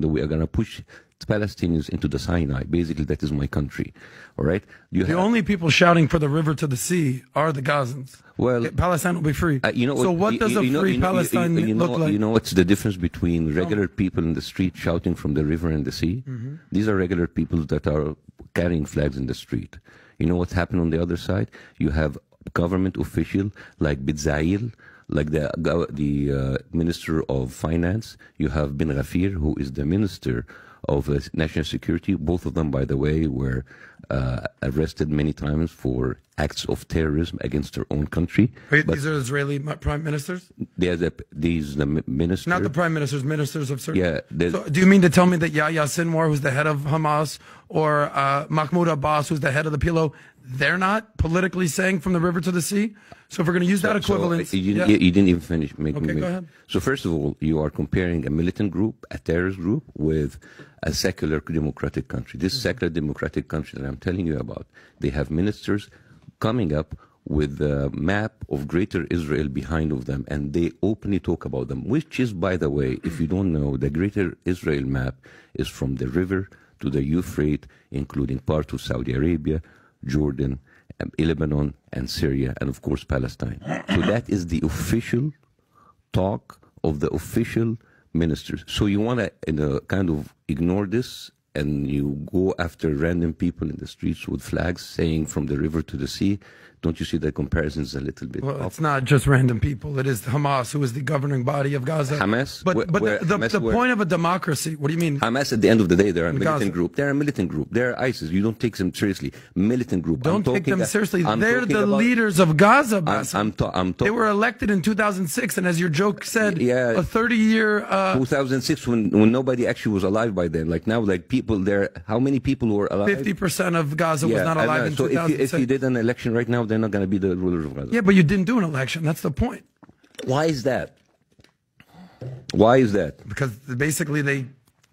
that we are going to push the Palestinians into the Sinai. Basically, that is my country. All right? The only people shouting for the river to the sea are the Gazans. Well, Palestine will be free. So what does a free Palestine look like? You know what's the difference between regular people in the street shouting from the river and the sea? These are regular people that are carrying flags in the street. You know what's happened on the other side? You have government official like Bitzail, like the Minister of Finance. You have bin Ghafir, who is the Minister of National Security. Both of them, by the way, were arrested many times for acts of terrorism against their own country. Wait, these are Israeli prime ministers? These ministers. Not the prime ministers, ministers of certain. Yeah. So do you mean to tell me that Yahya Sinwar, who's the head of Hamas, or Mahmoud Abbas, who's the head of the PLO, they're not politically saying from the river to the sea? So if we're going to use that equivalence... You didn't even finish. Okay, go ahead. So first of all, you are comparing a militant group, a terrorist group, with a secular democratic country. This secular democratic country that I'm telling you about, they have ministers coming up with a map of Greater Israel behind of them, and they openly talk about them, which is, by the way, if you don't know, the Greater Israel map is from the river to the Euphrates, including part of Saudi Arabia, Jordan, Lebanon, and Syria, and of course Palestine. So that is the official talk of the official ministers. So you want to kind of ignore this, and you go after random people in the streets with flags saying from the river to the sea. Don't you see that comparison is a little bit off? It's not just random people. It is Hamas, who is the governing body of Gaza. Hamas? But the point of a democracy, what do you mean? Hamas, at the end of the day, they're a militant group. They're a militant group. They're ISIS. You don't take them seriously. Militant group. Don't take them seriously. They're the leaders of Gaza, Bassem. They were elected in 2006, and as your joke said, a 30-year... 2006, when nobody actually was alive by then. Like now, like people there, how many people were alive? 50% of Gaza was not alive in 2006. So if you did an election right now, they're not going to be the rulers of Gaza. Yeah, but you didn't do an election. That's the point. Why is that? Why is that? Because basically they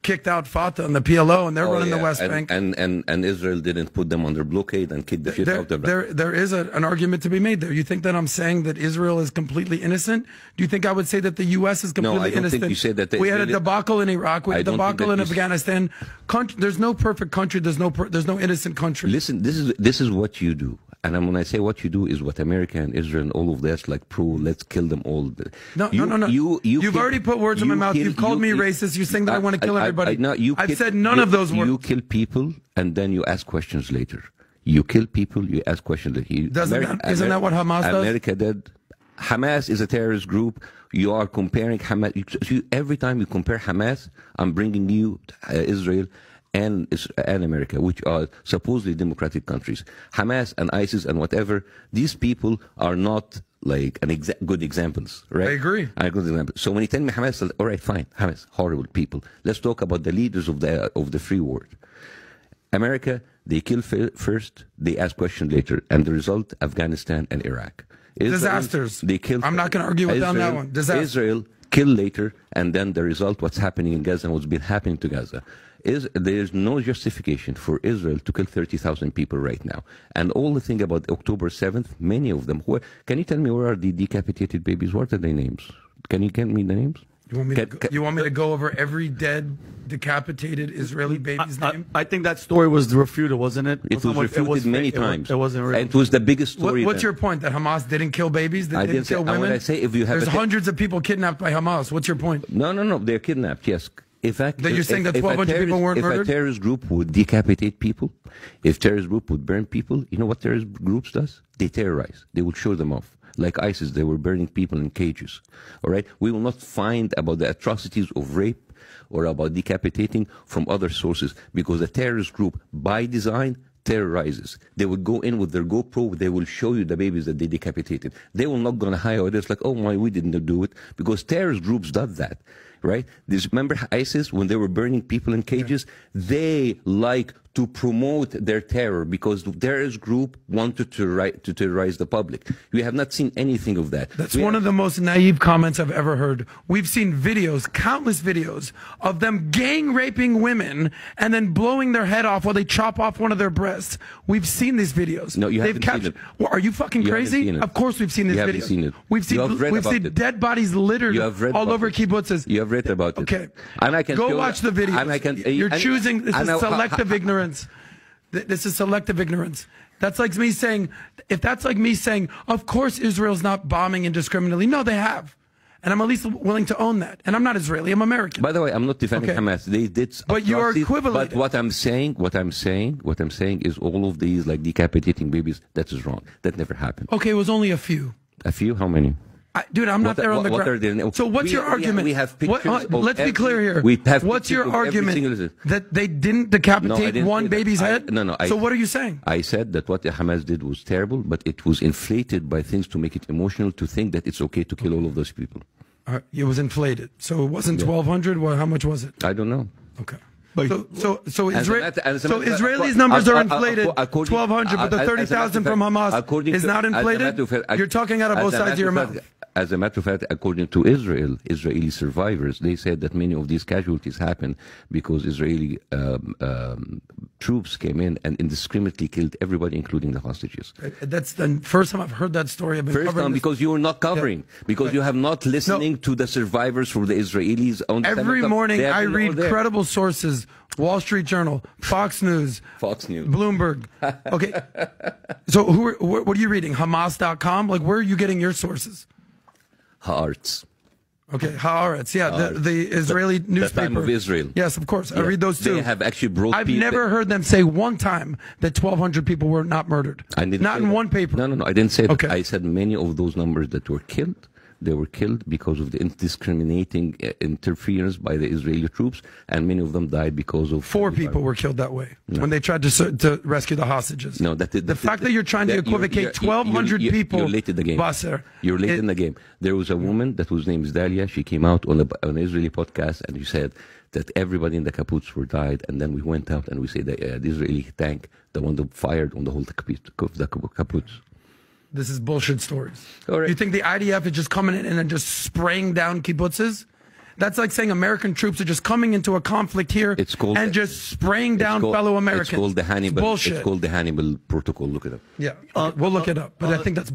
kicked out Fatah and the PLO, and they're running the West Bank. And Israel didn't put them under blockade and kick the shit out of them. There is an argument to be made there. You think that I'm saying that Israel is completely innocent? Do you think I would say that the U.S. is completely innocent? No, I don't think you said that. We had a debacle in Iraq. We had a debacle in Afghanistan. There's no perfect country. There's no innocent country. Listen, this is what you do. And when I say what you do is what America and Israel and all of that's like let's kill them all. No. You've already put words in my mouth. You've called me racist. You're saying that I want to kill everybody. I've said none of those words. You kill people and then you ask questions later. You kill people, you ask questions later. Isn't that what Hamas does? America did. Hamas is a terrorist group. You are comparing Hamas. Every time you compare Hamas, I'm bringing you Israel and America, which are supposedly democratic countries. Hamas and ISIS and whatever, these people are not like good examples, right? I agree. Good example. So when you tell me Hamas, all right, fine, Hamas, horrible people. Let's talk about the leaders of the free world. America, they kill first, they ask questions later, and the result, Afghanistan and Iraq. Disasters. They kill. I'm not going to argue with on that one. Disaster. Israel kill later, and then the result, what's happening in Gaza and what's been happening to Gaza. There's no justification for Israel to kill 30,000 people right now. And all the thing about October 7th, many of them, can you tell me where are the decapitated babies? What are their names? Can you tell me the names? You want me to go over every dead, decapitated Israeli baby's name? I think that story was refuted, wasn't it? It was refuted many times. It wasn't real. And it was the biggest story. What's your point? That Hamas didn't kill babies? That didn't kill women? I say if you have There's hundreds of people kidnapped by Hamas. What's your point? No. They're kidnapped, yes. In fact, that you're saying that 1,200 people weren't murdered? If a terrorist group would decapitate people, if terrorist group would burn people, you know what terrorist groups does? They terrorize. They will show them off. Like ISIS, they were burning people in cages. All right? We will not find about the atrocities of rape or about decapitating from other sources, because a terrorist group, by design, terrorizes. They would go in with their GoPro, they will show you the babies that they decapitated. They will not gonna hide it. It's like, oh my, we didn't do it, because terrorist groups does that, right? Remember ISIS, when they were burning people in cages, they like to promote their terror because the terrorist group wanted to terrorize the public. We have not seen anything of that. That's one of the most naive comments I've ever heard. We've seen videos, countless videos, of them gang raping women and then blowing their head off while they chop off one of their breasts. We've seen these videos. No, you haven't seen it. Well, are you fucking crazy? Of course we've seen these videos. Seen it. We've seen dead bodies littered all over kibbutzes. read about it. Okay. And I can go watch the video. And I can. You're choosing. This is selective how, ignorance. This is selective ignorance. That's like me saying, if that's like me saying, of course Israel's not bombing indiscriminately. No, they have. And I'm at least willing to own that. And I'm not Israeli, I'm American. By the way, I'm not defending Hamas. They did. But you are equivalent. But what I'm saying is all of these like decapitating babies, that is wrong. That never happened. Okay, it was only a few. A few? How many? Dude, I'm not there on the ground. So what's your argument? We have pictures let's be clear here. What's your argument? That they didn't decapitate one baby's head? No. So what are you saying? I said that what Hamas did was terrible, but it was inflated by things to make it emotional, to think that it's okay to kill all of those people. It was inflated. So it wasn't 1,200? Well, how much was it? I don't know. Okay. So Israelis' numbers are inflated, 1,200, but the 30,000 from Hamas is not inflated? You're talking out of both sides of your mouth. As a matter of fact, according to Israeli survivors, they said that many of these casualties happened because Israeli troops came in and indiscriminately killed everybody, including the hostages. That's the first time I've heard that story. I've been first time because you are not covering, because you have not listening to the survivors from the Israelis. Every morning I read credible sources, Wall Street Journal, Fox News, Bloomberg. Okay, so what are you reading? Hamas.com? Like, where are you getting your sources? Haaretz. Okay, Haaretz, yeah, the Israeli newspaper. The Time of Israel. Yes, of course. Yeah. I read those too. They have actually brought I've never heard them say one time that 1,200 people were not murdered. Not in one paper. No, I didn't say that. Okay. I said many of those numbers that were killed, they were killed because of the indiscriminating interference by the Israeli troops, and many of them died because of... 4 people were killed that way when they tried to rescue the hostages. No, the fact that you're trying to equivocate 1,200 people... You're late in the game. Basser, you're late in the game. There was a woman that whose name is Dalia. She came out on an Israeli podcast and she said that everybody in the kibbutz were died, and then we went out and we said the Israeli tank, the one that fired on the whole kibbutz. This is bullshit stories. All right. You think the IDF is just coming in and just spraying down kibbutzes? That's like saying American troops are just coming into a conflict here and just spraying down fellow Americans. It's called the Hannibal. Bullshit. It's called the Hannibal Protocol. Look it up. Yeah, we'll look it up. But I think that's